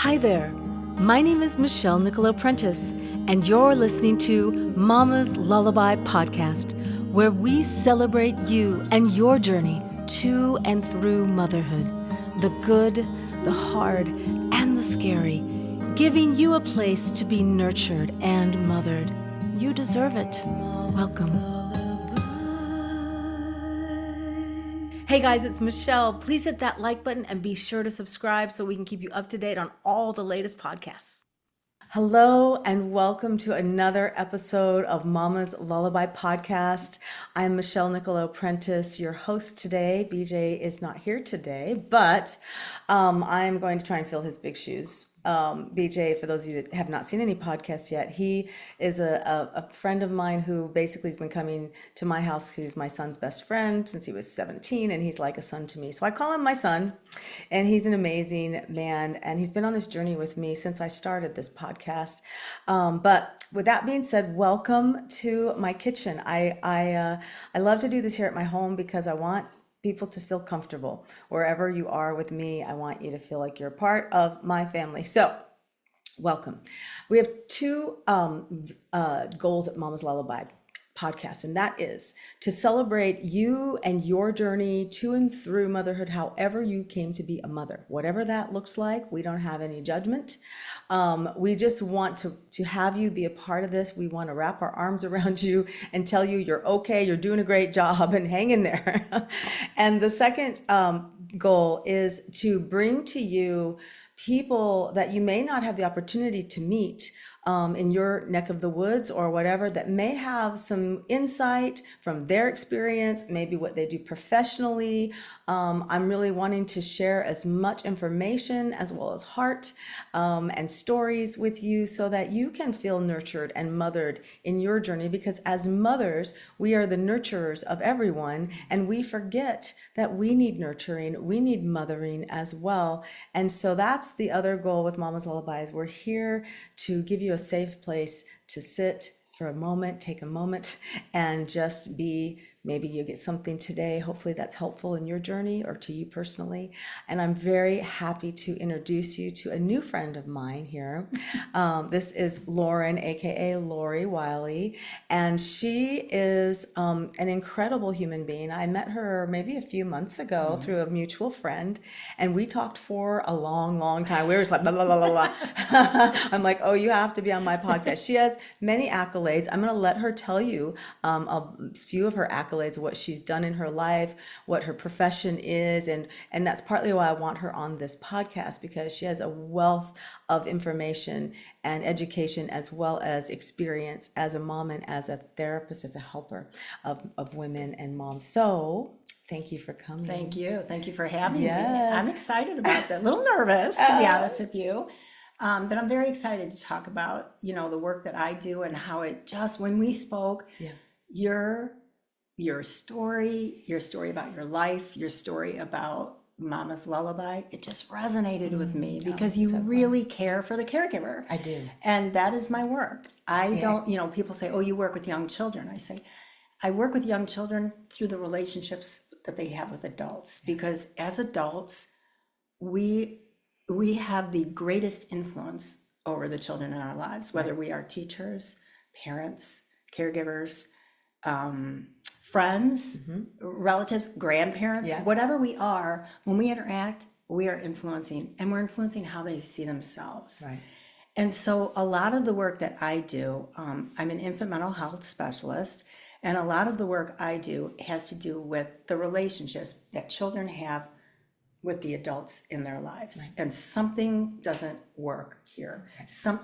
Hi there, my name is Nicolo Prentice, and you're listening to Mama's Lullaby podcast, where we celebrate you and your journey to and through motherhood, the good, the hard, and the scary, giving you a place to be nurtured and mothered. You deserve it. Welcome. Hey guys, it's Michelle. Please hit that like button and be sure to subscribe so we can keep you up to date on all the latest podcasts. Hello and welcome to another episode of Mama's Lullaby podcast. I'm Michelle Nicolo Prentice, your host today. BJ is not here today, but I'm going to try and fill his big shoes. BJ, for those of you that have not seen any podcasts yet, he is a friend of mine who basically has been coming to my house. He's my son's best friend since he was 17, and he's like a son to me. So I call him my son, and he's an amazing man, and he's been on this journey with me since I started this podcast. But with that being said, welcome to my kitchen. I love to do this here at my home because I want people to feel comfortable. Wherever you are with me, I want you to feel like you're part of my family. So, welcome. We have two goals at Mama's Lullaby podcast, and that is to celebrate you and your journey to and through motherhood, however you came to be a mother. Whatever that looks like, we don't have any judgment. We just want to have you be a part of this. We want to wrap our arms around you and tell you you're okay, you're doing a great job, and hang in there. And the second goal is to bring to you people that you may not have the opportunity to meet in your neck of the woods or whatever, that may have some insight from their experience, maybe what they do professionally. I'm really wanting to share as much information as well as heart and stories with you so that you can feel nurtured and mothered in your journey, because as mothers, we are the nurturers of everyone, and we forget that we need nurturing, we need mothering as well. And so that's the other goal with Mama's Lullabies. We're here to give you a safe place to sit for a moment, take a moment, and just be. Maybe you get something today, hopefully that's helpful in your journey or to you personally. And I'm very happy to introduce you to a new friend of mine here. This is Lauren, aka Laurie Wiley, and she is an incredible human being. I met her maybe a few months ago through a mutual friend, and we talked for a long, long time. We were just like, blah, blah, blah, blah, blah. I'm like, oh, you have to be on my podcast. She has many accolades. I'm going to let her tell you a few of her accolades, what she's done in her life, what her profession is, and that's partly why I want her on this podcast, because she has a wealth of information and education as well as experience as a mom and as a therapist, as a helper of women and moms. So thank you for coming. Thank you. Thank you for having me. Yes. I'm excited about that. A little nervous, to be honest with you. But I'm very excited to talk about, the work that I do and how it just, when we spoke, your story about your life, your story about Mama's Lullaby, it just resonated with me because you really care for the caregiver. I do. And that is my work. I don't, people say, oh, you work with young children. I say, I work with young children through the relationships that they have with adults, because as adults, we have the greatest influence over the children in our lives, whether we are teachers, parents, caregivers, friends, relatives, grandparents, whatever we are, when we interact, we are influencing, and we're influencing how they see themselves. Right. And so a lot of the work that I do, I'm an infant mental health specialist, and a lot of the work I do has to do with the relationships that children have with the adults in their lives. Right. And something doesn't work here.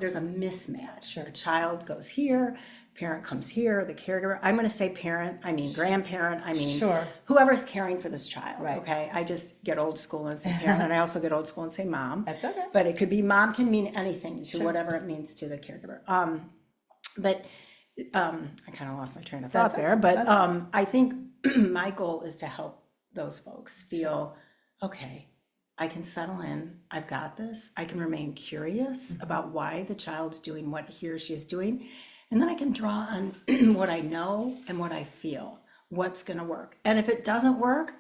There's a mismatch. Sure. A child goes here, parent comes here, the caregiver, I'm going to say parent, I mean grandparent, I mean whoever's caring for this child, okay? I just get old school and say parent, and I also get old school and say mom. That's okay. But it could be, mom can mean anything to whatever it means to the caregiver. But I kind of lost my train of thought there, but I think my goal is to help those folks feel, okay, I can settle in, I've got this, I can remain curious about why the child's doing what he or she is doing, and then I can draw on what I know and what I feel, what's going to work. And if it doesn't work,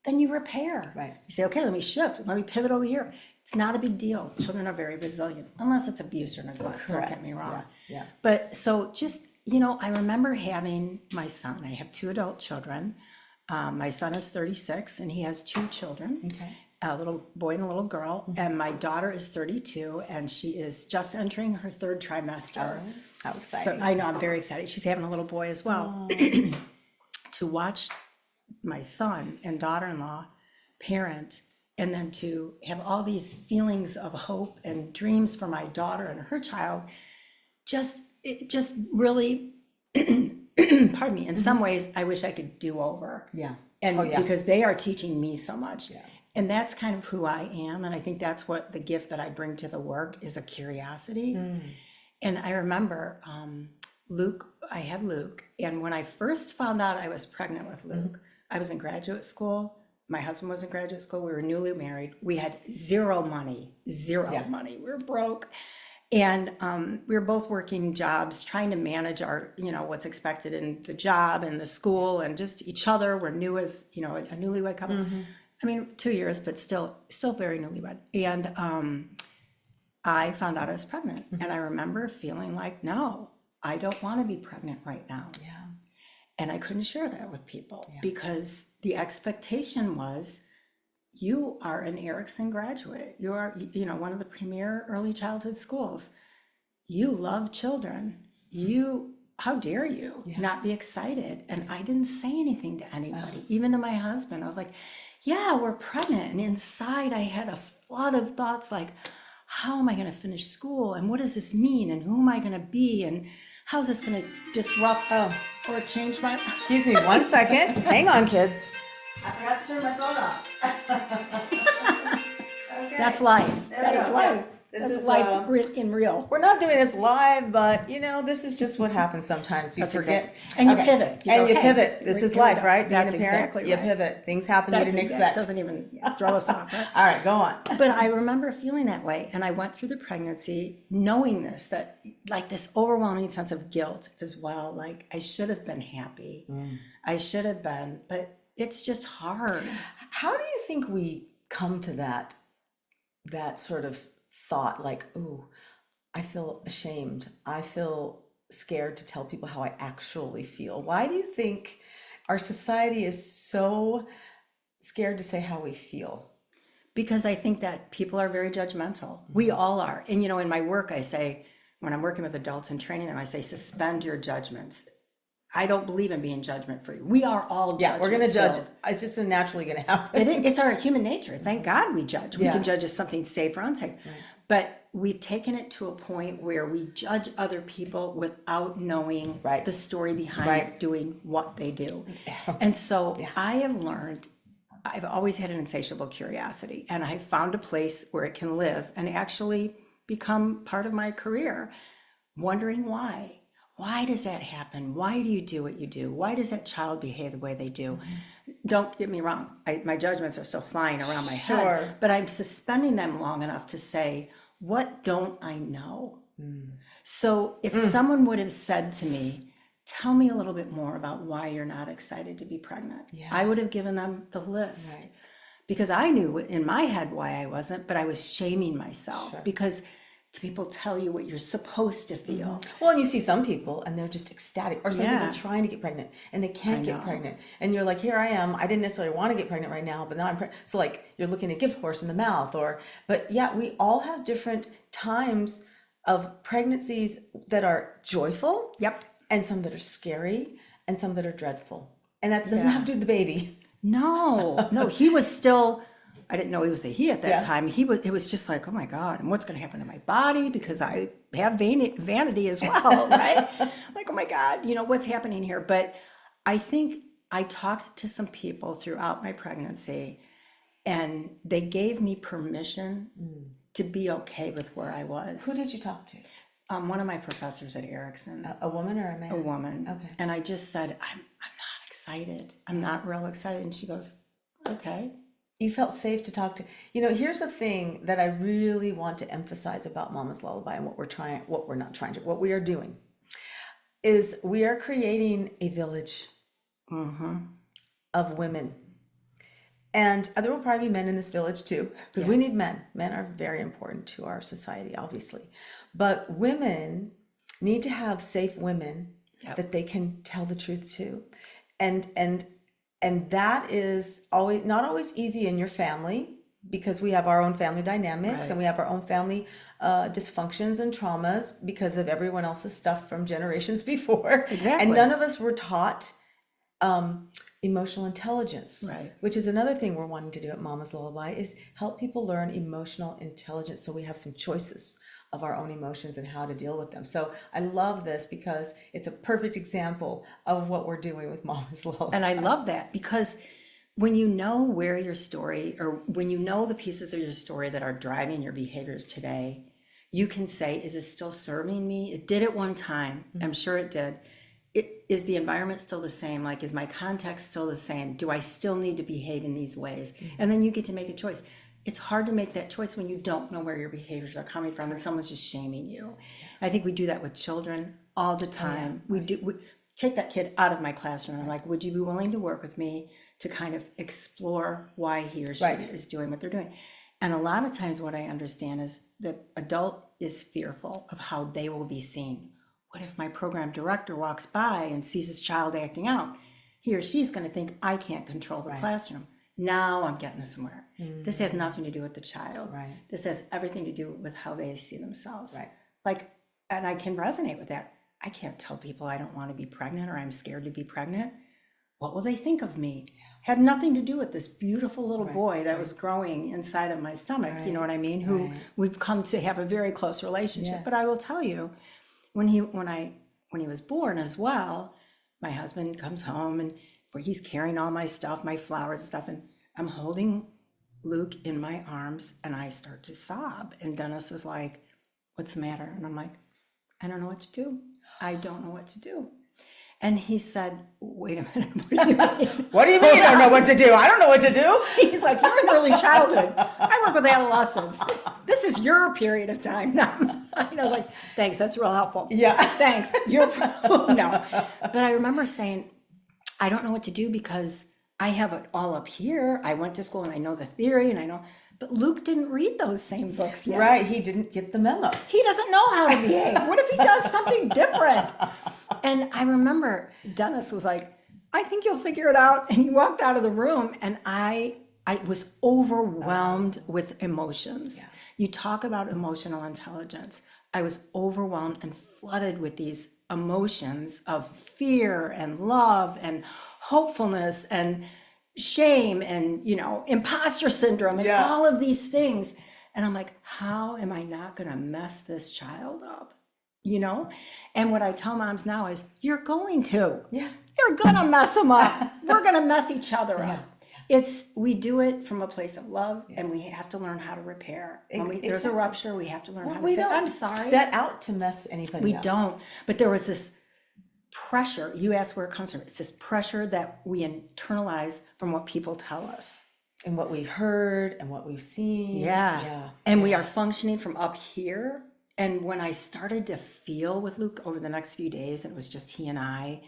then you repair. Right. You say, okay, let me shift, let me pivot over here. It's not a big deal. Children are very resilient, unless it's abuse or neglect. Correct. Don't get me wrong. Yeah. But so just, I remember having my son. I have 2 adult children. My son is 36 and he has 2 children. Okay. A little boy and a little girl. And my daughter is 32 and she is just entering her 3rd trimester. Oh, how exciting. So I know, I'm very excited. She's having a little boy as well. To watch my son and daughter-in-law parent, and then to have all these feelings of hope and dreams for my daughter and her child, it just really, pardon me, in some ways, I wish I could do over. Yeah. And yeah. because they are teaching me so much. Yeah. And that's kind of who I am. And I think that's what the gift that I bring to the work is, a curiosity. And I remember I had Luke. And when I first found out I was pregnant with Luke, I was in graduate school. My husband was in graduate school. We were newly married. We had zero money. We were broke. And we were both working jobs, trying to manage our, what's expected in the job and the school and just each other. We're new as, a newlywed couple. I mean, 2 years, but still very newlywed. And I found out I was pregnant. And I remember feeling like, no, I don't want to be pregnant right now. Yeah. And I couldn't share that with people because the expectation was, you are an Erickson graduate. You are, one of the premier early childhood schools. You love children. How dare you not be excited? And I didn't say anything to anybody, even to my husband. I was like, yeah, we're pregnant. And inside I had a flood of thoughts like, how am I going to finish school? And what does this mean? And who am I going to be? And how's this going to disrupt or change my... Excuse me 1 second. Hang on, kids. I forgot to turn my phone off. Okay. That's life. That is life. This is life in real. We're not doing this live, but this is just what happens sometimes. You forget. Exactly. And you pivot. You pivot. This is life, right? That's Being a parent, exactly you right. pivot. Things happen you didn't expect. Doesn't even throw us off. Right? All right, go on. But I remember feeling that way. And I went through the pregnancy knowing that like this overwhelming sense of guilt as well. Like I should have been happy. I should have been, but it's just hard. How do you think we come to that sort of thought, like, ooh, I feel ashamed. I feel scared to tell people how I actually feel. Why do you think our society is so scared to say how we feel? Because I think that people are very judgmental. We all are. And, in my work, I say, when I'm working with adults and training them, I say, suspend your judgments. I don't believe in being judgment free. We are all judgment. Yeah, we're going to judge. It's just naturally going to happen. It's our human nature. Thank God we judge. We can judge if something's safe or unsafe. Right. But we've taken it to a point where we judge other people without knowing the story behind doing what they do. And so I have learned, I've always had an insatiable curiosity, and I found a place where it can live and actually become part of my career, wondering why. Why does that happen? Why do you do what you do? Why does that child behave the way they do? Don't get me wrong. My judgments are still flying around my head, but I'm suspending them long enough to say, what don't I know? So if someone would have said to me, tell me a little bit more about why you're not excited to be pregnant, I would have given them the list. Because I knew in my head why I wasn't, but I was shaming myself because people tell you what you're supposed to feel. Well, and you see some people and they're just ecstatic, or some people trying to get pregnant and they can't get pregnant. And you're like, here I am. I didn't necessarily want to get pregnant right now, but now I'm pregnant. So like you're looking at gift horse in the mouth, but we all have different times of pregnancies that are joyful. And some that are scary and some that are dreadful. And that doesn't have to do with the baby. No, he was still, I didn't know he was a he at that time. It was just like, oh my God, and what's going to happen to my body? Because I have vanity as well, right? Like, oh my God, what's happening here? But I think I talked to some people throughout my pregnancy, and they gave me permission to be okay with where I was. Who did you talk to? One of my professors at Erickson. A woman or a man? A woman. Okay. And I just said, I'm not excited. I'm not real excited. And she goes, okay. You felt safe to talk to. Here's the thing that I really want to emphasize about Mama's Lullaby and what we are doing is we are creating a village of women. And there will probably be men in this village too, because we need men. Men are very important to our society, obviously. But women need to have safe women that they can tell the truth to. And that is always not always easy in your family, because we have our own family dynamics and we have our own family dysfunctions and traumas because of everyone else's stuff from generations before. Exactly. And none of us were taught emotional intelligence, which is another thing we're wanting to do at Mama's Lullaby, is help people learn emotional intelligence so we have some choices of our own emotions and how to deal with them. So I love this because it's a perfect example of what we're doing with Mama's Lullaby. And I love that, because when you know where your story, or when you know the pieces of your story that are driving your behaviors today, you can say, is this still serving me? It did at one time. I'm sure it did. Is the environment still the same? Like, is my context still the same? Do I still need to behave in these ways? And then you get to make a choice. It's hard to make that choice when you don't know where your behaviors are coming from and someone's just shaming you. I think we do that with children all the time. We take that kid out of my classroom. I'm like, would you be willing to work with me to kind of explore why he or she is doing what they're doing? And a lot of times what I understand is the adult is fearful of how they will be seen. What if my program director walks by and sees his child acting out? He or she's going to think I can't control the classroom. Now I'm getting somewhere. This has nothing to do with the child. This has everything to do with how they see themselves. Like, and I can resonate with that. I can't tell people I don't want to be pregnant or I'm scared to be pregnant. What will they think of me? Had nothing to do with this beautiful little boy that was growing inside of my stomach. You know what I mean? Who we've come to have a very close relationship. But I will tell you, when he was born as well, my husband comes home and where he's carrying all my stuff, my flowers and stuff, and I'm holding Luke in my arms and I start to sob. And Dennis is like, what's the matter? And I'm like, I don't know what to do. I don't know what to do. And he said, wait a minute, what do you mean? What do you mean you don't know what to do? I don't know what to do. He's like, you're in early childhood. I work with adolescents. This is your period of time now. I was like, thanks, that's real helpful. Yeah. Thanks. No. But I remember saying, I don't know what to do because I have it all up here. I went to school and I know the theory and I know, but Luke didn't read those same books yet. Right, he didn't get the memo. He doesn't know how to behave. What if he does something different? And I remember Dennis was like, I think you'll figure it out. And he walked out of the room and I was overwhelmed with emotions. You talk about emotional intelligence. I was overwhelmed and flooded with these emotions of fear and love and hopefulness and shame and, imposter syndrome and all of these things. And I'm like, how am I not going to mess this child up? And what I tell moms now is, you're going to. You're going to mess them up. We're going to mess each other up. We do it from a place of love, and we have to learn how to repair. When there's a rupture, we have to learn how to say, I'm sorry. Set out to mess anybody up. We don't. But there was this pressure. You asked where it comes from. It's this pressure that we internalize from what people tell us. And what we've heard and what we've seen. And we are functioning from up here. And when I started to feel with Luke over the next few days, and it was just he and I,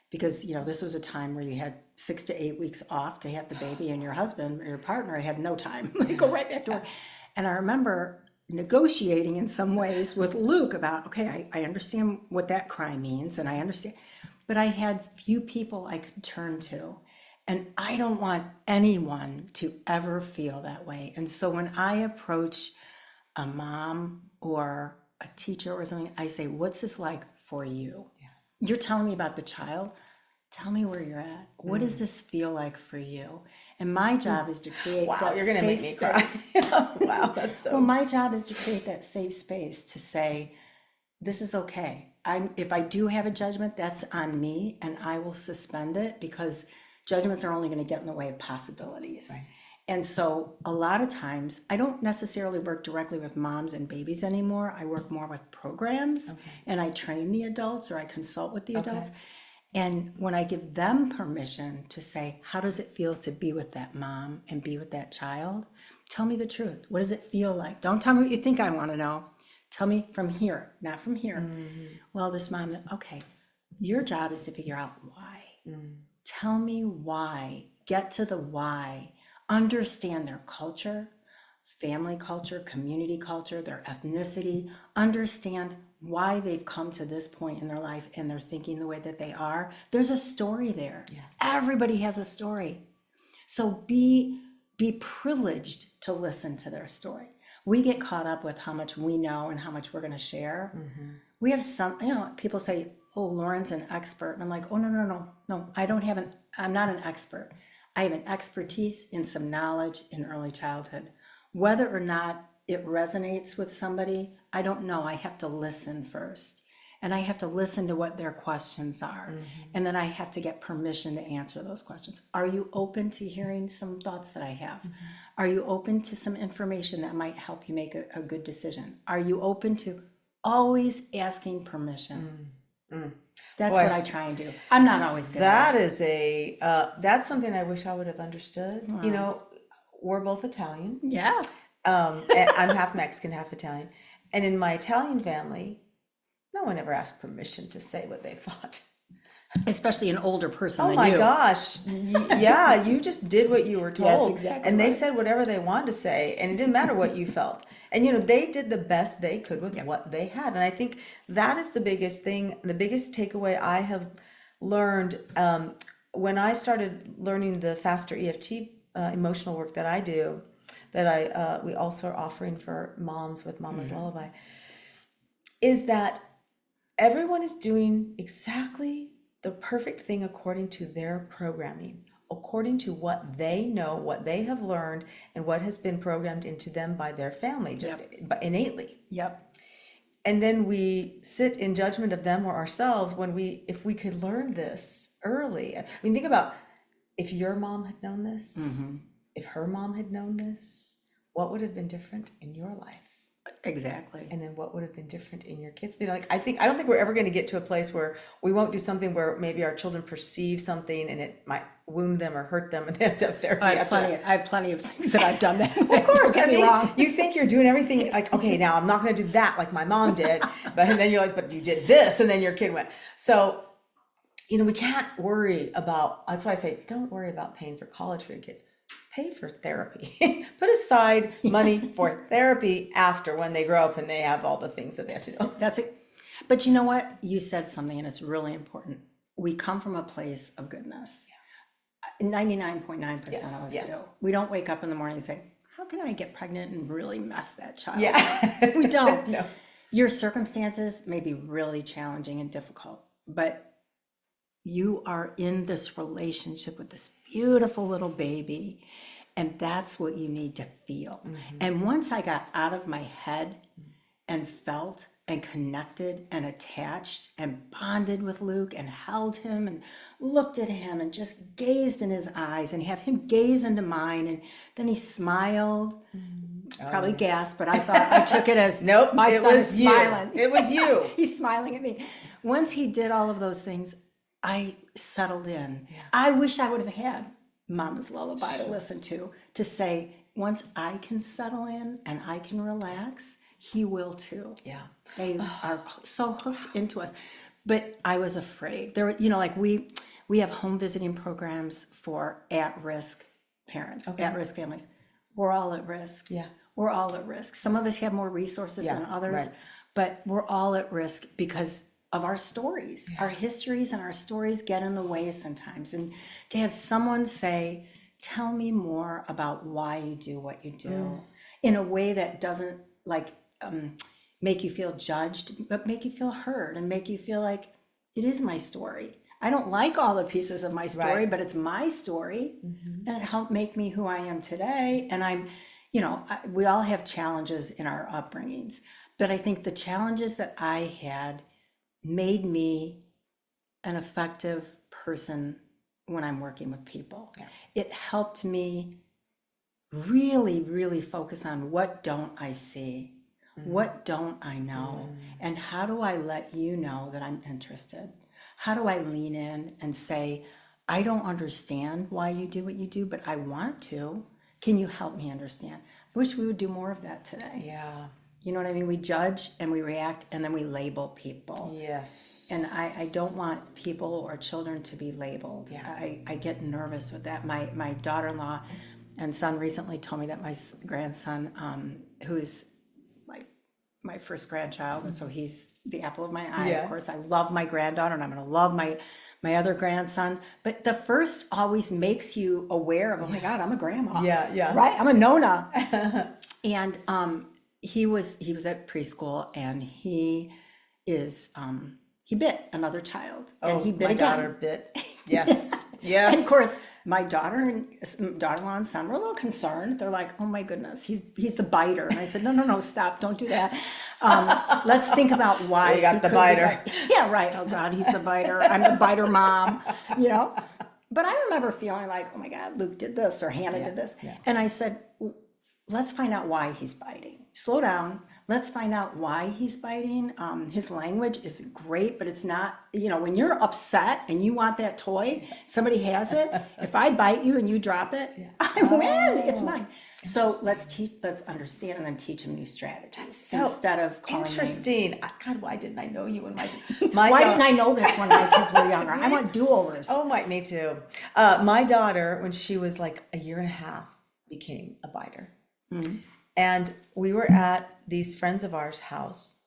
because, this was a time where you had 6 to 8 weeks off to have the baby, and your husband or your partner had no time. Go right back to work. And I remember negotiating in some ways with Luke about, okay, I understand what that cry means, and I understand, but I had few people I could turn to. And I don't want anyone to ever feel that way. And so when I approach a mom or a teacher or something, I say, what's this like for you? You're telling me about the child. Tell me where you're at. What does this feel like for you? And my job is to create that you're gonna safe make me space. Cry. Wow, that's so. Well, my job is to create that safe space to say, this is okay. If I do have a judgment, that's on me, and I will suspend it, because judgments are only going to get in the way of possibilities. And so a lot of times, I don't necessarily work directly with moms and babies anymore. I work more with programs, and I train the adults, or I consult with the adults. And when I give them permission to say, how does it feel to be with that mom and be with that child? Tell me the truth. What does it feel like? Don't tell me what you think I want to know. Tell me from here, not from here. Well, this mom, okay, your job is to figure out why. Tell me why. Get to the why understand their culture, family culture, community culture, their ethnicity, understand why they've come to this point in their life and they're thinking the way that they are. There's a story there. Yeah. Everybody has a story. So be privileged to listen to their story. We get caught up with how much we know and how much we're going to share. Mm-hmm. We have some, people say, oh, Lauren's an expert. And I'm like, oh, no, I'm not an expert. I have an expertise in some knowledge in early childhood. Whether or not it resonates with somebody, I don't know. I have to listen first. And I have to listen to what their questions are. Mm-hmm. And then I have to get permission to answer those questions. Are you open to hearing some thoughts that I have? Mm-hmm. Are you open to some information that might help you make a good decision? Are you open to always asking permission? Mm-hmm. That's what I try and do. I'm not always good at it. That's something I wish I would have understood. Wow. We're both Italian. Yeah. And I'm half Mexican, half Italian. And in my Italian family, no one ever asked permission to say what they thought. Especially an older person than you. Oh my gosh. Yeah, you just did what you were told. Yeah, that's exactly and right. They said whatever they wanted to say, and it didn't matter what you felt. And they did the best they could with what they had. And I think that is the biggest thing, the biggest takeaway I have learned when I started learning the faster EFT emotional work that I do, that we also are offering for moms with Mama's Lullaby, is that everyone is doing exactly the perfect thing according to their programming, according to what they know, what they have learned, and what has been programmed into them by their family, just innately. Yep. And then we sit in judgment of them or ourselves if we could learn this early. I mean, think about if your mom had known this, if her mom had known this, what would have been different in your life? Exactly. And then what would have been different in your kids? I don't think we're ever going to get to a place where we won't do something where maybe our children perceive something and it might wound them or hurt them and they have to have therapy. I have plenty of things that I've done that. Of course. You think you're doing everything like, okay, now I'm not going to do that like my mom did, and then you're like, but you did this, and then your kid went. So, we can't worry about, that's why I say, don't worry about paying for college for your kids. Pay for therapy. Put aside money for therapy after, when they grow up and they have all the things that they have to do. That's it. But you know what? You said something, and it's really important. We come from a place of goodness. 99.9% of us do. We don't wake up in the morning and say, how can I get pregnant and really mess that child up? We don't. No. Your circumstances may be really challenging and difficult, but you are in this relationship with this beautiful little baby, and that's what you need to feel. And once I got out of my head and felt and connected and attached and bonded with Luke and held him and looked at him and just gazed in his eyes and have him gaze into mine, and then he smiled, probably gasped, but I thought I took it as nope, my son is smiling. It was you. He's smiling at me. Once he did all of those things, I settled in. Yeah. I wish I would have had Mama's Lullaby to listen to say, once I can settle in and I can relax, he will too. Yeah. They are so hooked into us. But I was afraid. There, like we have home visiting programs for at-risk parents, at-risk families. We're all at risk. Yeah. We're all at risk. Some of us have more resources than others, but we're all at risk because of our stories. Our histories and our stories get in the way sometimes. And to have someone say, tell me more about why you do what you do in a way that doesn't make you feel judged, but make you feel heard and make you feel like it is my story. I don't like all the pieces of my story, but it's my story, and it helped make me who I am today. And I'm, we all have challenges in our upbringings, but I think the challenges that I had made me an effective person when I'm working with people. Yeah. It helped me really, really focus on what don't I see? What don't I know? And how do I let you know that I'm interested? How do I lean in and say, I don't understand why you do what you do, but I want to. Can you help me understand? I wish we would do more of that today. Yeah. You know what I mean? We judge and we react and then we label people. Yes. And I don't want people or children to be labeled. Yeah. I get nervous with that. My daughter-in-law And Son recently told me that my grandson, who's like my first grandchild, and so he's the apple of my eye. Yeah. Of course, I love my granddaughter, and I'm going to love my other grandson. But the first always makes you aware of, oh my God, I'm a grandma. Yeah, yeah. Right? I'm a nona. And he was at preschool, and he bit another child, and he bit my again. daughter bit. Yes. Yes. And of course, my daughter-in-law and son were a little concerned. They're like, "Oh my goodness, he's the biter." And I said, "No, stop! Don't do that. Let's think about why you got the biter." Yeah, right. Oh God, he's the biter. I'm the biter mom. You know. But I remember feeling like, "Oh my God, Luke did this or Hannah did this," and I said, "Let's find out why he's biting. Slow down. Let's find out why he's biting. His language is great, but it's not, when you're upset and you want that toy, somebody has it. If I bite you and you drop it, I win. It's mine." So let's understand and then teach him new strategies instead of calling interesting. God, why didn't I know you when my why didn't I know this when my kids were younger? I want do-overs. Oh, me too. My daughter, when she was like a year and a half, became a biter. Mm-hmm. And we were at these friends of ours' house.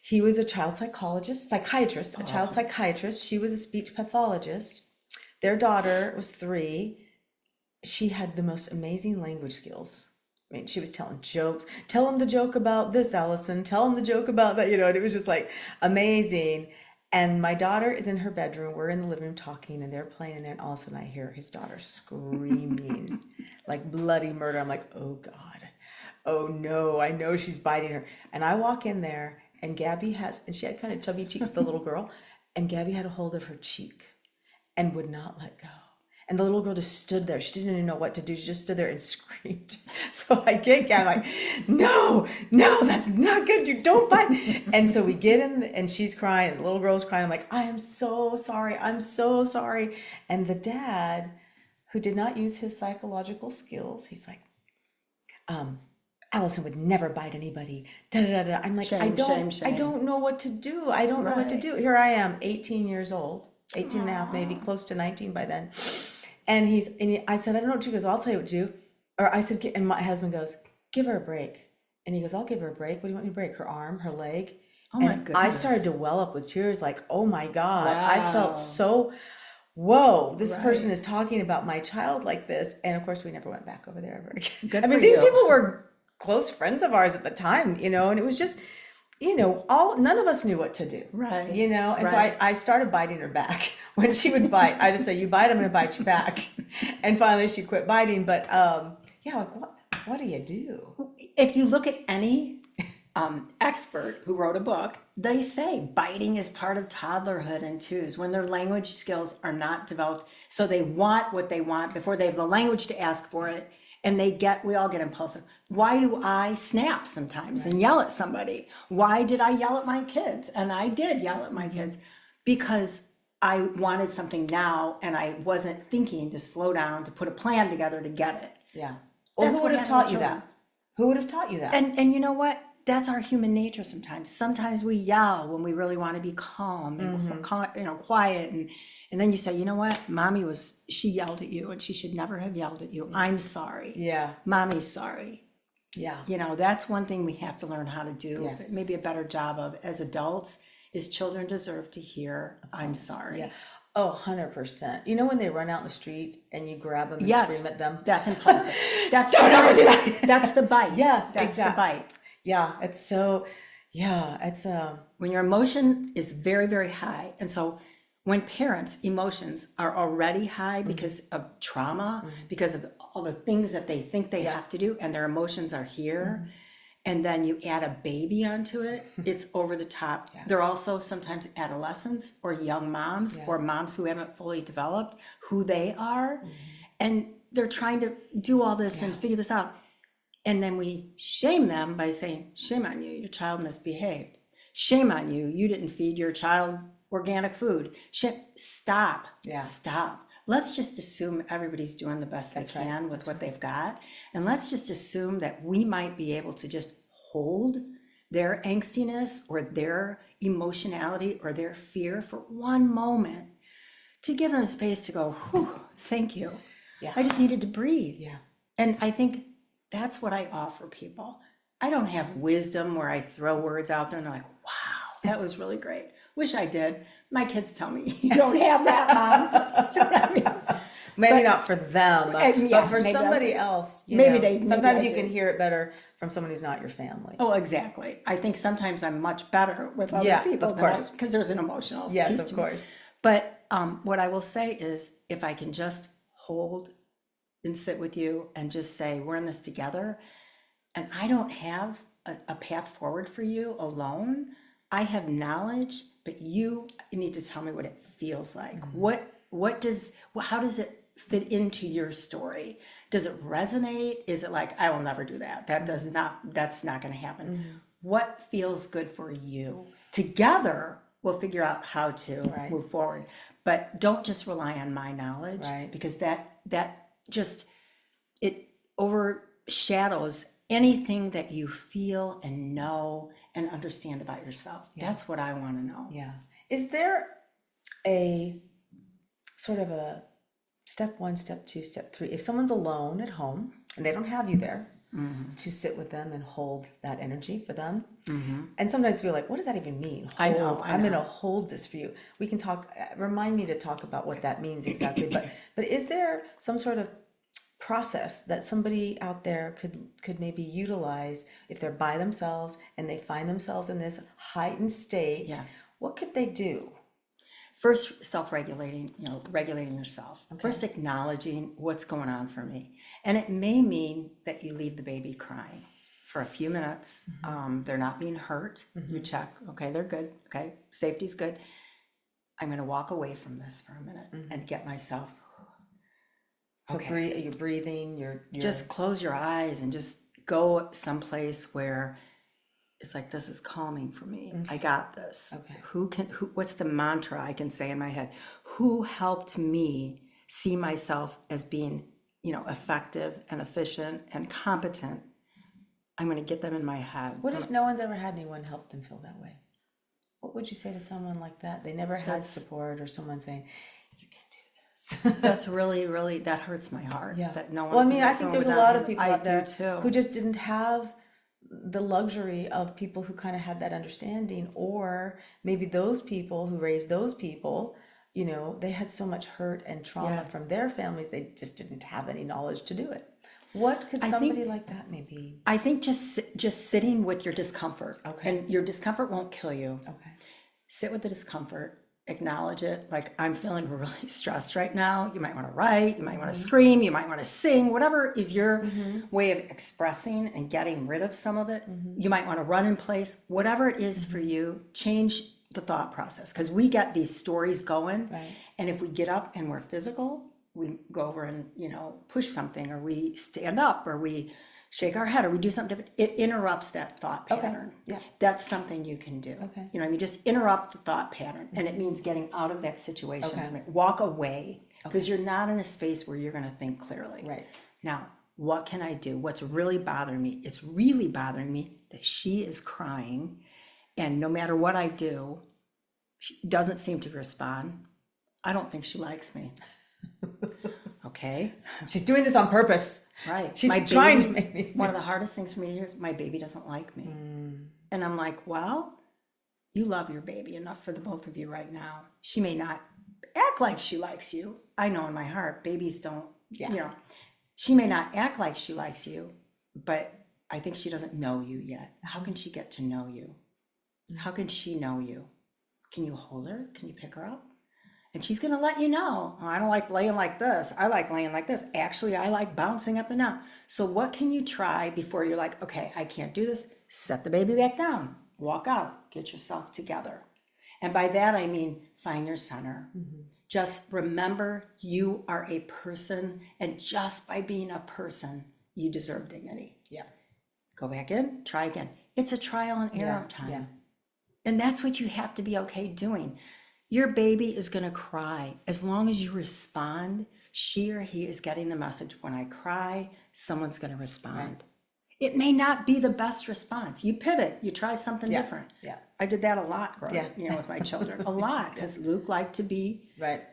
He was a child psychiatrist. She was a speech pathologist. Their daughter was 3. She had the most amazing language skills. I mean, she was telling jokes. Tell him the joke about this, Allison. Tell him the joke about that, and it was just like amazing. And my daughter is in her bedroom. We're in the living room talking, and they're playing in there. And all of a sudden I hear his daughter screaming like bloody murder. I'm like, oh God. Oh no, I know she's biting her. And I walk in there, and Gabby and she had kind of chubby cheeks, the little girl, and Gabby had a hold of her cheek and would not let go. And the little girl just stood there. She didn't even know what to do. She just stood there and screamed. So I get Gabby like, no, that's not good. You don't bite. And so we get in, and she's crying, and the little girl's crying. I'm like, I am so sorry. I'm so sorry. And the dad, who did not use his psychological skills, he's like, Allison would never bite anybody. Da, da, da, da. I'm like, shame. I don't know what to do. I don't know what to do. Here I am, 18 years old, 18 and a half, maybe close to 19 by then. And I said, I don't know what to do. He goes, I'll tell you what to do. Or I said, and my husband goes, give her a break. And he goes, I'll give her a break. What do you want me to break? Her arm, her leg? Oh my goodness. I started to well up with tears like, oh my God. Wow. I felt so, whoa, this person is talking about my child like this. And of course, we never went back over there ever again. These people were close friends of ours at the time, and it was just, none of us knew what to do. Right. And so I started biting her back. When she would bite, I just say, you bite, I'm going to bite you back. And finally she quit biting. But what do you do? If you look at any expert who wrote a book, they say biting is part of toddlerhood and twos when their language skills are not developed. So they want what they want before they have the language to ask for it. And we all get impulsive. Why do I snap sometimes and yell at somebody? Why did I yell at my kids? And I did yell at my kids because I wanted something now, and I wasn't thinking to slow down, to put a plan together to get it. Yeah. Well, who would have taught you that? Who would have taught you that? And you know what? That's our human nature sometimes. Sometimes we yell when we really want to be calm and quiet. And then you say, you know what? She yelled at you, and she should never have yelled at you. I'm sorry. Yeah. Mommy's sorry. Yeah. That's one thing we have to learn how to do. Yes. Maybe a better job of as adults is children deserve to hear, I'm sorry. Yeah. Oh, 100%. When they run out in the street and you grab them and scream at them? That's impulsive. Don't ever do that. That's the bite. Yes, that's exactly. The bite. Yeah, it's when your emotion is very, very high. And so when parents' emotions are already high because of trauma, because of all the things that they think they have to do, and their emotions are here, and then you add a baby onto it, it's over the top. Yeah. They're also sometimes adolescents or young moms or moms who haven't fully developed who they are. And they're trying to do all this and figure this out. And then we shame them by saying, shame on you, your child misbehaved. Shame on you, you didn't feed your child organic food. Stop. Yeah. Stop. Let's just assume everybody's doing the best they can with what they've got. And let's just assume that we might be able to just hold their angstiness or their emotionality or their fear for one moment to give them space to go, whew, thank you. Yeah. I just needed to breathe. Yeah. And I think that's what I offer people. I don't have wisdom where I throw words out there and they're like, wow, that was really great. Wish I did. My kids tell me, you don't have that, Mom. You know what I mean? Maybe not for them, yeah, but for maybe somebody else, sometimes you can hear it better from someone who's not your family. Oh, exactly. I think sometimes I'm much better with other people. Of course. Because there's an emotional piece Yes, of to course. me. But what I will say is if I can just hold and sit with you and just say, we're in this together, and I don't have a path forward for you alone. I have knowledge, but you need to tell me what it feels like. How does it fit into your story? Does it resonate? Is it like, I will never do that? That's not going to happen. What feels good for you? Together, we'll figure out how to move forward. But don't just rely on my knowledge, because that just, it overshadows anything that you feel and know and understand about yourself. That's what I want to know. Yeah. Is there a sort of a step 1, step 2, step 3? If someone's alone at home and they don't have you there to sit with them and hold that energy for them, and sometimes feel like, what does that even mean? I know. I'm going to hold this for you. We can talk, remind me to talk about what that means exactly. But is there some sort of process that somebody out there could maybe utilize if they're by themselves and they find themselves in this heightened state? What could they do? First, self-regulating, regulating yourself. First, acknowledging what's going on for me. And it may mean that you leave the baby crying for a few minutes. They're not being hurt. You check, okay, they're good. Okay, safety's good. I'm going to walk away from this for a minute and get myself. Okay. So you're breathing, you're just close your eyes and just go someplace where it's like, this is calming for me. I got this. What's the mantra I can say in my head? Who helped me see myself as being, effective and efficient and competent? I'm going to get them in my head. What if no one's ever had anyone help them feel that way? What would you say to someone like that? They never had support, or someone saying, you can do this. That's really, really, that hurts my heart. That no one. Well, I mean, I think there's a lot of people out there too, who just didn't have the luxury of people who kind of had that understanding, or maybe those people who raised those people, they had so much hurt and trauma from their families, they just didn't have any knowledge to do it. What could somebody like that maybe? I think just sitting with your discomfort. And your discomfort won't kill you. Sit with the discomfort, acknowledge it. Like, I'm feeling really stressed right now. You might want to write, you might want to scream, you might want to sing, whatever is your way of expressing and getting rid of some of it. You might want to run in place, whatever it is for you, change the thought process. Because we get these stories going. And if we get up and we're physical, we go over and, push something, or we stand up, or we shake our head, or we do something different, it interrupts that thought pattern. That's something you can do. Just interrupt the thought pattern. And it means getting out of that situation. Walk away, because you're not in a space where you're going to think clearly. Now, what can I do? What's really bothering me? It's really bothering me that she is crying, and no matter what I do, she doesn't seem to respond. I don't think she likes me. She's doing this on purpose. She's trying to make me. One of the hardest things for me to hear is, my baby doesn't like me. And I'm like, well, you love your baby enough for the both of you right now. She may not act like she likes you. I know in my heart, babies don't, she may not act like she likes you, but I think she doesn't know you yet. How can she get to know you? How can she know you? Can you hold her? Can you pick her up? And she's going to let you know, I don't like laying like this. I like laying like this. Actually, I like bouncing up and down. So what can you try before you're like, okay, I can't do this? Set the baby back down. Walk out. Get yourself together. And by that, I mean, find your center. Just remember, you are a person. And just by being a person, you deserve dignity. Go back in. Try again. It's a trial and error time. And that's what you have to be okay doing. Your baby is going to cry. As long as you respond, she or he is getting the message. When I cry, someone's going to respond. it may not be the best response. You pivot, you try something different. Yeah. I did that a lot, with my children, a lot, because Luke liked to be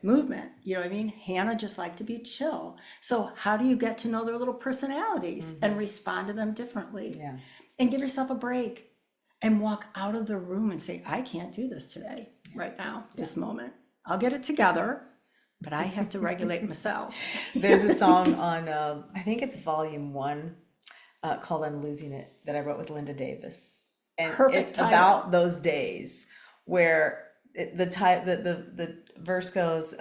movement. You know what I mean? Hannah just liked to be chill. So how do you get to know their little personalities and respond to them differently? Yeah. And give yourself a break and walk out of the room and say, I can't do this today, right now, this moment. I'll get it together, but I have to regulate myself. There's a song on, I think it's volume 1, called I'm Losing It, that I wrote with Linda Davis. And Perfect it's title. about those days where the verse goes,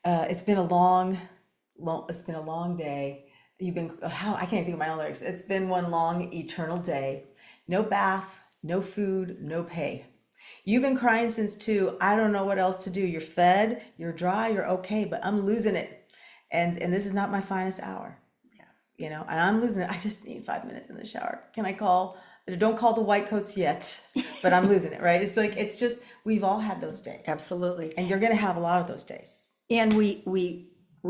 it's been a long day. I can't even think of my own lyrics. It's been one long eternal day. No bath, no food, no pay. You've been crying since 2. I don't know what else to do. You're fed, you're dry, you're okay, but I'm losing it. And this is not my finest hour. And I'm losing it. I just need 5 minutes in the shower. Can I call? Don't call the white coats yet, but I'm losing it, right? It's just, we've all had those days. Absolutely. And you're going to have a lot of those days. And we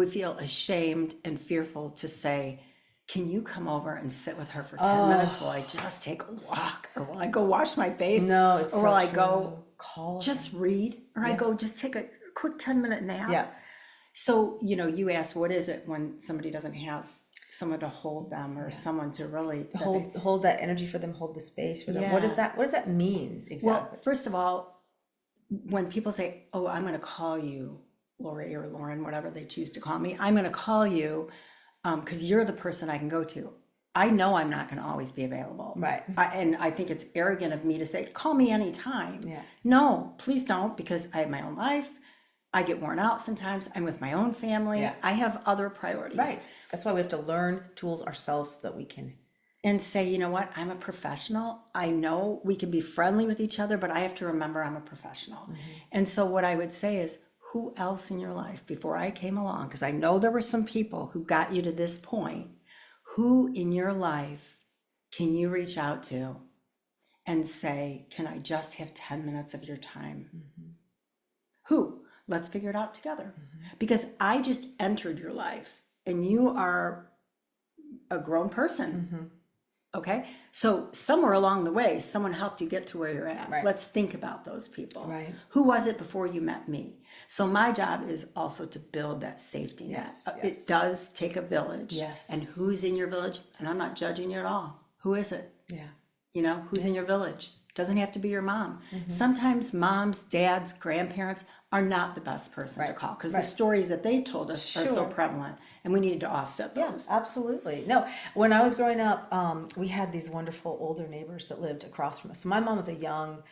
feel ashamed and fearful to say, can you come over and sit with her for 10 minutes while I just take a walk, or while I go wash my face? No, it's or so while I true. go Call just read, or I go just take a quick 10-minute nap. Yeah. So, you ask, what is it when somebody doesn't have someone to hold them, or someone to really hold that energy for them, hold the space for them. Yeah. What does that mean exactly? Well, first of all, when people say, oh, I'm going to call you, Laurie or Lauren, whatever they choose to call me, I'm going to call you because you're the person I can go to. I know I'm not going to always be available. Right. And I think it's arrogant of me to say, call me anytime. Yeah. No, please don't, because I have my own life. I get worn out sometimes. I'm with my own family. Yeah. I have other priorities. Right. That's why we have to learn tools ourselves so that we can. And say, you know what, I'm a professional. I know we can be friendly with each other, but I have to remember I'm a professional. Mm-hmm. And so what I would say is, who else in your life before I came along, because I know there were some people who got you to this point, who in your life can you reach out to and say, can I just have 10 minutes of your time? Mm-hmm. Who? Let's figure it out together. Mm-hmm. Because I just entered your life and you are a grown person. Mm-hmm. Okay. So somewhere along the way, someone helped you get to where you're at. Right. Let's think about those people. Right. Who was it before you met me? So my job is also to build that safety net. Yes. It does take a village. Yes. And who's in your village? And I'm not judging you at all. Who is it? Yeah. Who's in your village? Doesn't have to be your mom. Mm-hmm. Sometimes moms, dads, grandparents are not the best person to call, because the stories that they told us are so prevalent, and we need to offset those. Yeah, absolutely. No, when I was growing up, we had these wonderful older neighbors that lived across from us. So my mom was a young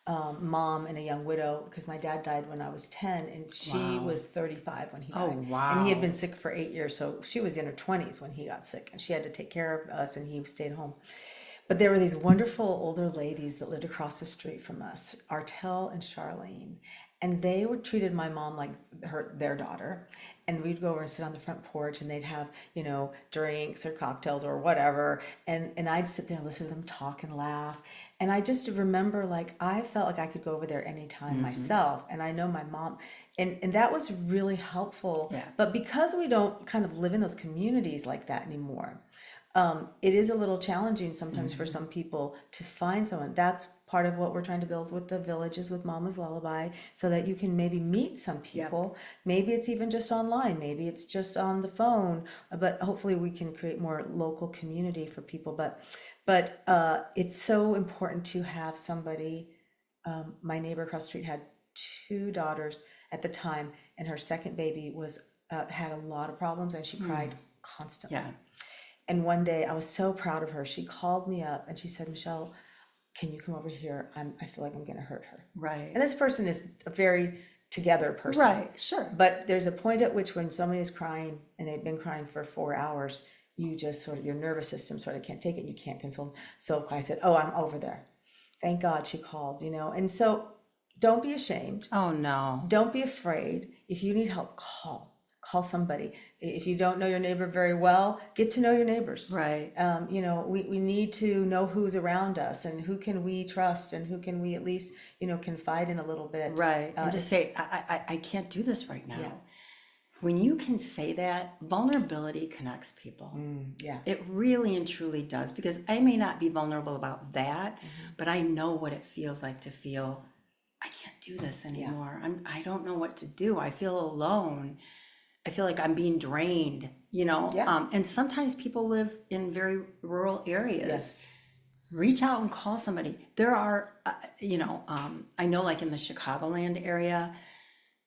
mom and a young widow, because my dad died when I was 10 and she was 35 when he died. Oh, wow. And he had been sick for 8 years. So she was in her 20s when he got sick, and she had to take care of us, and he stayed home. But there were these wonderful older ladies that lived across the street from us, Artel and Charlene. And they treated my mom like their daughter. And we'd go over and sit on the front porch, and they'd have, drinks or cocktails or whatever. And I'd sit there and listen to them talk and laugh. And I just remember, I felt like I could go over there anytime myself. And I know my mom, and that was really helpful. Yeah. But because we don't kind of live in those communities like that anymore, it is a little challenging sometimes for some people to find someone. That's part of what we're trying to build with the villages with Mama's Lullaby, so that you can maybe meet some people. Yep. Maybe it's even just online, maybe it's just on the phone, but hopefully we can create more local community for people. But it's so important to have somebody. My neighbor across the street had 2 daughters at the time, and her second baby was had a lot of problems, and she cried constantly. Yeah. And one day I was so proud of her. She called me up and she said, Michelle, can you come over here? I feel like I'm going to hurt her. Right. And this person is a very together person. Right, sure. But there's a point at which when somebody is crying and they've been crying for 4 hours, you just sort of, your nervous system sort of can't take it. You can't console. So I said, oh, I'm over there. Thank God she called, And so don't be ashamed. Oh, no. Don't be afraid. If you need help, call somebody. If you don't know your neighbor very well, get to know your neighbors. Right. We need to know who's around us and who can we trust and who can we at least, confide in a little bit. Right. And just say, I can't do this right now. Yeah. when you can say that, vulnerability connects people. Yeah. It really and truly does, because I may not be vulnerable about that, but I know what it feels like to feel, I can't do this anymore. I don't know what to do. I feel alone. I feel like I'm being drained, and sometimes people live in very rural areas. Yes. Reach out and call somebody. There are, I know like in the Chicagoland area,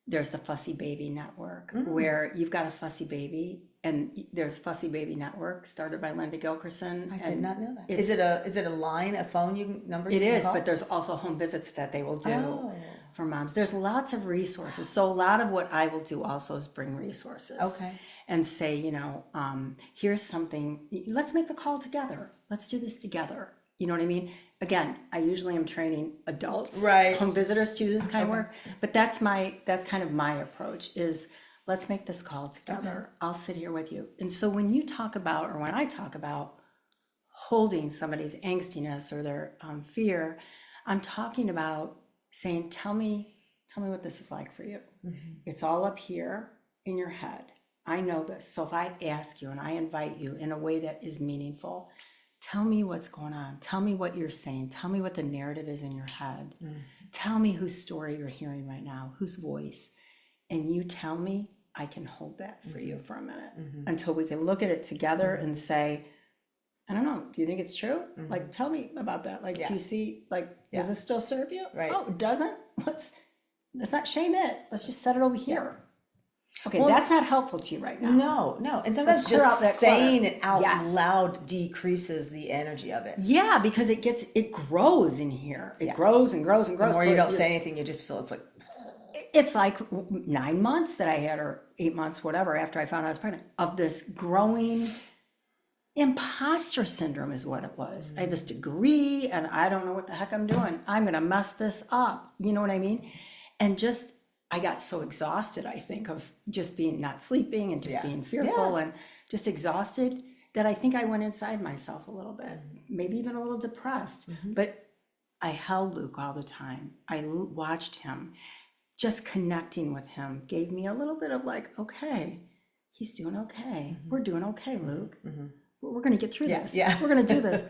there's the Fussy Baby Network, where you've got a fussy baby, and there's Fussy Baby Network started by Linda Gilkerson. I did not know that. Is it a line, a phone number? It is, but there's also home visits that they will do for moms. There's lots of resources. So a lot of what I will do also is bring resources. Okay. And say, here's something, let's make the call together. Let's do this together. You know what I mean? Again, I usually am training adults, home visitors to do this kind of work, but that's kind of my approach is, let's make this call together. I'll sit here with you. And so when you talk about, or when I talk about holding somebody's angstiness or their fear, I'm talking about saying, tell me what this is like for you. It's all up here in your head. I know this. So if I ask you and I invite you in a way that is meaningful, tell me what's going on. Tell me what you're saying. Tell me what the narrative is in your head. Tell me whose story you're hearing right now, whose voice. And you tell me, I can hold that for you for a minute until we can look at it together and say, I don't know, do you think it's true? Like, tell me about that. Like, do you see, like, does this still serve you? Right. Oh, it doesn't? Let's not shame it. Let's just set it over here. Okay, well, that's not helpful to you right now. No. And sometimes just saying it out loud decreases the energy of it. Yeah, because it grows in here. It grows and grows and grows. The more you don't say anything, you just feel it's like 9 months that I had, or 8 months, whatever, after I found out I was pregnant, of this growing imposter syndrome is what it was. I have this degree and I don't know what the heck I'm doing. I'm going to mess this up. You know what I mean? And I got so exhausted, I think, of just being not sleeping and just being fearful and just exhausted, that I think I went inside myself a little bit, maybe even a little depressed. But I held Luke all the time. I watched him. Just connecting with him gave me a little bit of like, okay, he's doing okay. We're doing okay, Luke. We're going to get through this. We're going to do this.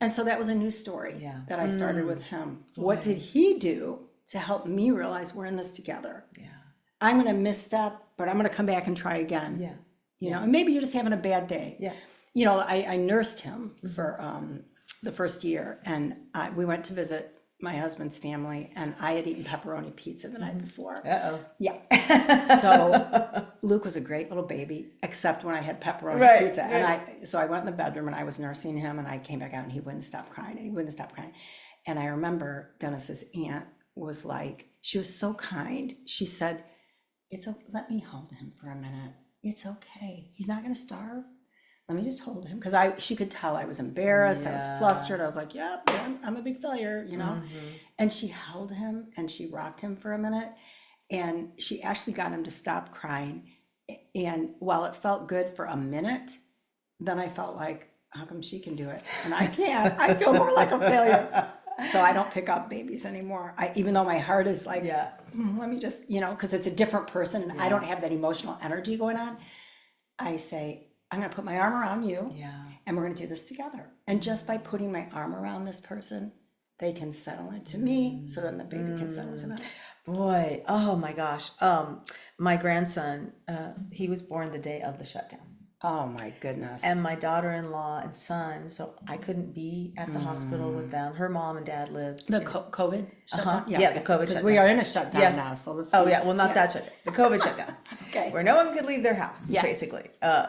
And so that was a new story that I started with him. What did he do to help me realize we're in this together? I'm going to misstep, but I'm going to come back and try again. And maybe you're just having a bad day. I nursed him for the first year, and we went to visit my husband's family, and I had eaten pepperoni pizza the night before. So Luke was a great little baby, except when I had pepperoni pizza. And so I went in the bedroom and I was nursing him, and I came back out and he wouldn't stop crying. And I remember Dennis's aunt was like, she was so kind. She said, let me hold him for a minute. It's okay. He's not going to starve. Let me just hold him. Because she could tell I was embarrassed. I was flustered. I was like, I'm a big failure, And she held him and she rocked him for a minute. And she actually got him to stop crying. And while it felt good for a minute, then I felt like, how come she can do it? And I can't. I feel more like a failure. So I don't pick up babies anymore. Even though my heart is like, let me just, because it's a different person and I don't have that emotional energy going on. I say, I'm going to put my arm around you and we're going to do this together. And just by putting my arm around this person, they can settle into me, so then the baby can settle into them. Boy, oh my gosh. My grandson, he was born the day of the shutdown. Oh my goodness. And my daughter-in-law and son, so I couldn't be at the hospital with them. Her mom and dad lived. The COVID shutdown? The COVID shutdown. We are in a shutdown now, so let's well, not that shutdown. The COVID shutdown. Okay. Where no one could leave their house, basically. And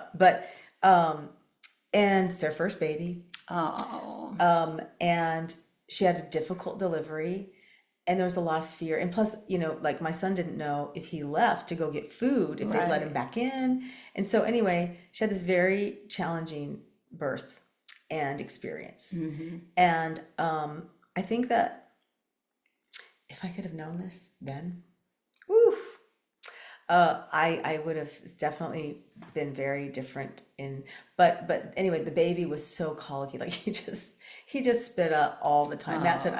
it's their first baby. And she had a difficult delivery. And there was a lot of fear. And plus, like my son didn't know if he left to go get food, if they'd let him back in. And so anyway, she had this very challenging birth and experience. And I think that if I could have known this then, I would have definitely been very different but anyway, the baby was so colicky. Like he just spit up all the time. That said,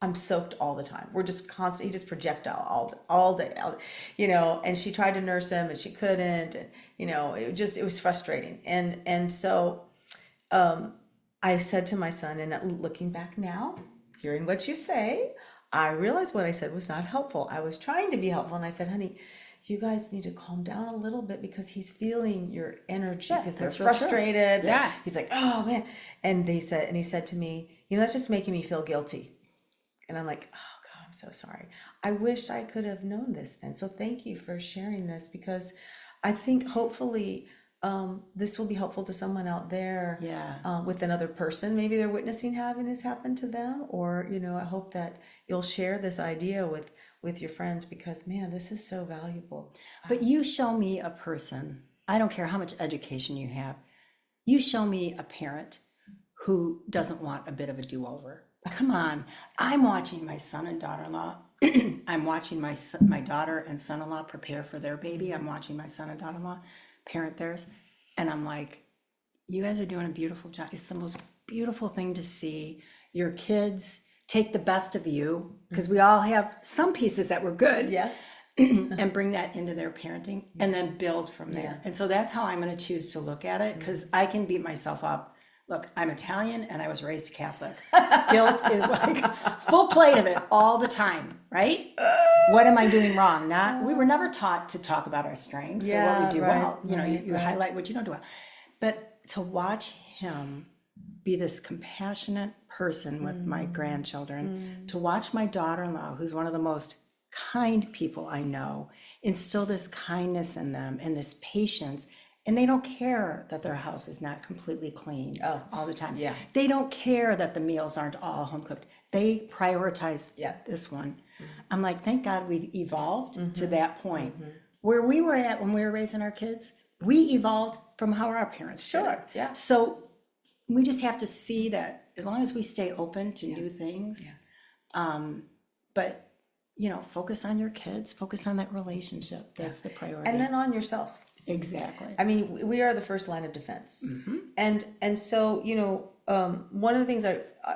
I'm soaked all the time. We're just constant. He just projectile all day, and she tried to nurse him and she couldn't. And, it was frustrating. And so I said to my son, and looking back now, hearing what you say, I realized what I said was not helpful. I was trying to be helpful. And I said, honey, you guys need to calm down a little bit because he's feeling your energy because they're frustrated. Yeah. He's like, oh man. And he said to me, that's just making me feel guilty. And I'm like, oh God, I'm so sorry. I wish I could have known this then. So thank you for sharing this, because I think hopefully this will be helpful to someone out there with another person. Maybe they're witnessing having this happen to them, or, I hope that you'll share this idea with your friends, because man, this is so valuable. But you show me a person, I don't care how much education you have, you show me a parent who doesn't want a bit of a do-over. Come on. I'm watching my son and daughter-in-law. I'm watching my daughter and son-in-law prepare for their baby. I'm watching my son and daughter-in-law parent theirs. And I'm like, you guys are doing a beautiful job. It's the most beautiful thing to see your kids take the best of you, because we all have some pieces that were good. Yes. And bring that into their parenting and then build from there. And so that's how I'm going to choose to look at it, because I can beat myself up. Look, I'm Italian and I was raised Catholic. Guilt is like full plate of it all the time, right? What am I doing wrong? We were never taught to talk about our strengths or what we do well. You highlight what you don't do well. But to watch him be this compassionate person with my grandchildren, to watch my daughter-in-law, who's one of the most kind people I know, instill this kindness in them and this patience. And they don't care that their house is not completely clean all the time. Yeah. They don't care that the meals aren't all home cooked. They prioritize this one. I'm like, thank God we've evolved to that point. Where we were at when we were raising our kids, we evolved from how our parents did it. Yeah. So we just have to see that as long as we stay open to new things, but focus on your kids, focus on that relationship. That's the priority. And then on yourself. Exactly. I mean, we are the first line of defense. And so, one of the things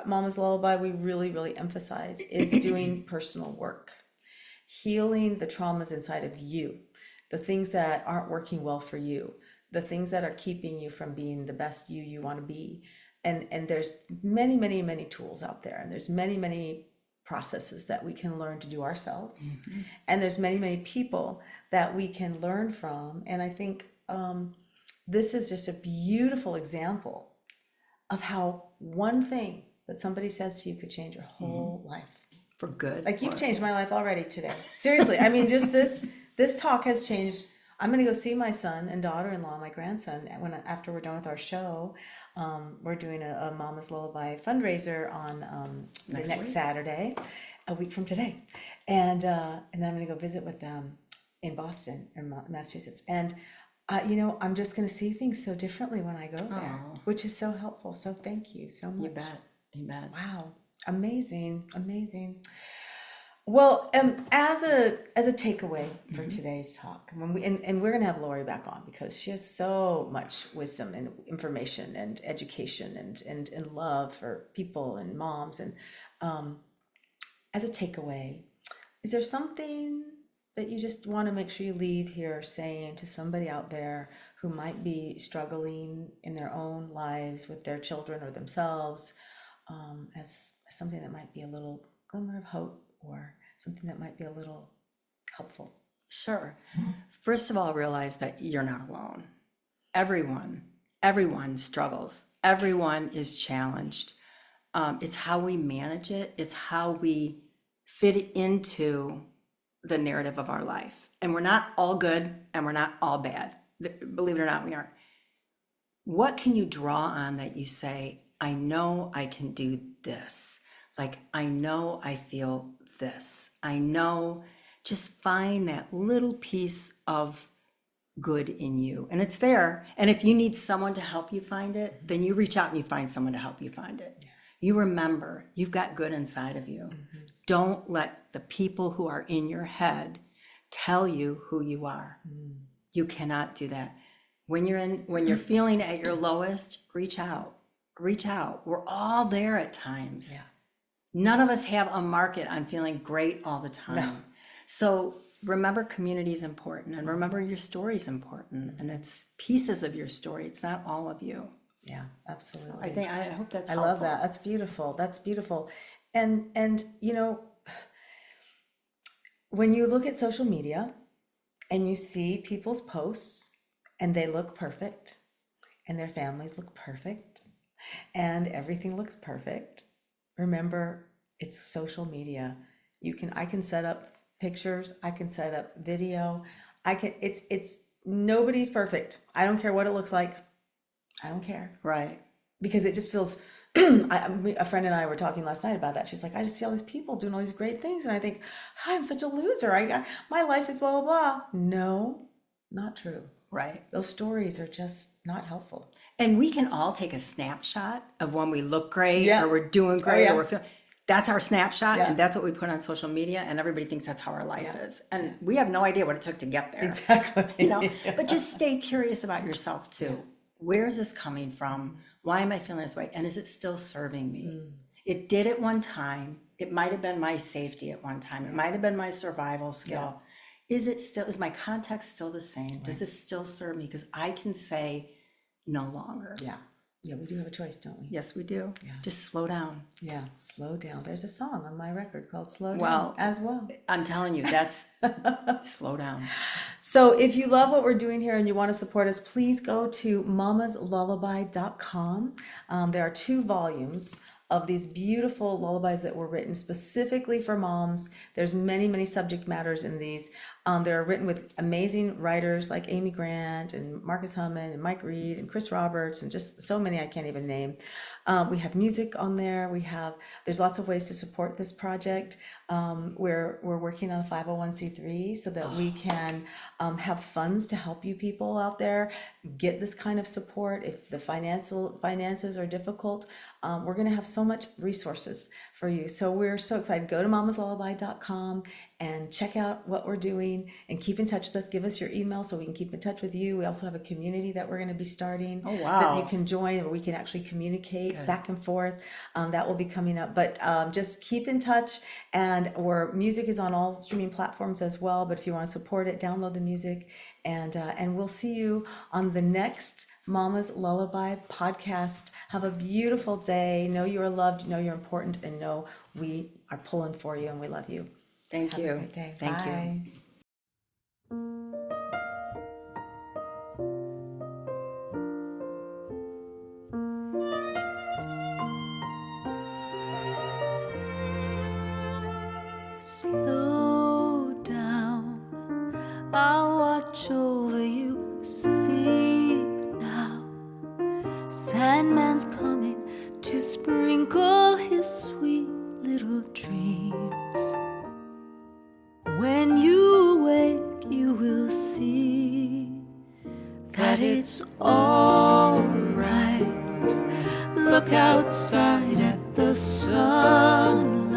Mama's Lullaby, we really, really emphasize is doing personal work, healing the traumas inside of you, the things that aren't working well for you, the things that are keeping you from being the best you want to be. And there's many, many, many tools out there, and there's many, many processes that we can learn to do ourselves. And there's many, many people that we can learn from. And I think this is just a beautiful example of how one thing that somebody says to you could change your whole life. For good. Like you've changed my life already today. Seriously. I mean, just this talk has changed. I'm going to go see my son and daughter-in-law, my grandson, after we're done with our show. We're doing a Mama's Lullaby fundraiser on the next Saturday, a week from today, and then I'm going to go visit with them in Boston, in Massachusetts, and I'm just going to see things so differently when I go there, which is so helpful. So thank you so much. You bet. Wow, amazing. Well, as a takeaway for today's talk, and we're going to have Laurie back on because she has so much wisdom and information and education and love for people and moms. And as a takeaway, is there something that you just want to make sure you leave here saying to somebody out there who might be struggling in their own lives with their children or themselves, as something that might be a little glimmer of hope, or something that might be a little helpful? Sure. First of all, realize that you're not alone. Everyone struggles. Everyone is challenged. It's how we manage it. It's how we fit into the narrative of our life. And we're not all good and we're not all bad. Believe it or not, we aren't. What can you draw on that you say, I know I can do this? Like, I know I feel this. I know, just find that little piece of good in you. And it's there. And if you need someone to help you find it, then you reach out and you find someone to help you find it. You remember, you've got good inside of you. Don't let the people who are in your head tell you who you are. You cannot do that. When you're feeling at your lowest, reach out. We're all there at times. None of us have a market on feeling great all the time. So remember, community is important, and remember your story is important, and it's pieces of your story. It's not all of you. Yeah, So absolutely. I hope that's I helpful. love that. That's beautiful. That's beautiful. And you know, when you look at social media and you see people's posts and they look perfect and their families look perfect and everything looks perfect, remember, it's social media. I can set up pictures, I can set up video. It's nobody's perfect. I don't care what it looks like. I don't care. Right. Because it just feels a friend and I were talking last night about that. She's like, I just see all these people doing all these great things, and I think, I'm such a loser. My life is blah blah blah. No, not true. Right. Those stories are just not helpful. And we can all take a snapshot of when we look great, Yeah. or we're doing great, yeah. or we're feeling. That's our snapshot, Yeah. and that's what we put on social media, and everybody thinks that's how our life is. And we have no idea what it took to get there. Exactly. But just stay curious about yourself too. Where is this coming from? Why am I feeling this way? And is it still serving me? It did at one time. It might have been my safety at one time. It might have been my survival skill. Is my context still the same? Does this still serve me? Because I can say no longer. Yeah. Yeah, we do have a choice, don't we? Yes, we do. Yeah. Just slow down. Yeah, slow down. There's a song on my record called Slow Down Well, as well. I'm telling you, that's slow down. So if you love what we're doing here and you want to support us, please go to mamaslullaby.com. There are 2 volumes of these beautiful lullabies that were written specifically for moms. There's many, many subject matters in these. They're written with amazing writers like Amy Grant and Marcus Hummon and Mike Reed and Chris Roberts and just so many I can't even name. We have music on there. There's lots of ways to support this project. We're working on a 501c3 so that we can have funds to help you people out there get this kind of support. If the finances are difficult, we're going to have so much resources for you. So we're so excited. Go to mamaslullaby.com and check out what we're doing and keep in touch with us. Give us your email so we can keep in touch with you. We also have a community that we're going to be starting that you can join, where we can actually communicate back and forth. That will be coming up. But just keep in touch. And music is on all streaming platforms as well. But if you want to support it, download the music. And we'll see you on the next Mama's Lullaby podcast. Have a beautiful day. Know you are loved, know you're important, and know we are pulling for you and we love you. Thank you. Have a great day. Thank Bye. you. Slow down, I'll watch over you. Sleep now. Sandman's coming to sprinkle his sweet little dreams. When you wake, you will see that it's all right. Look outside at the sun.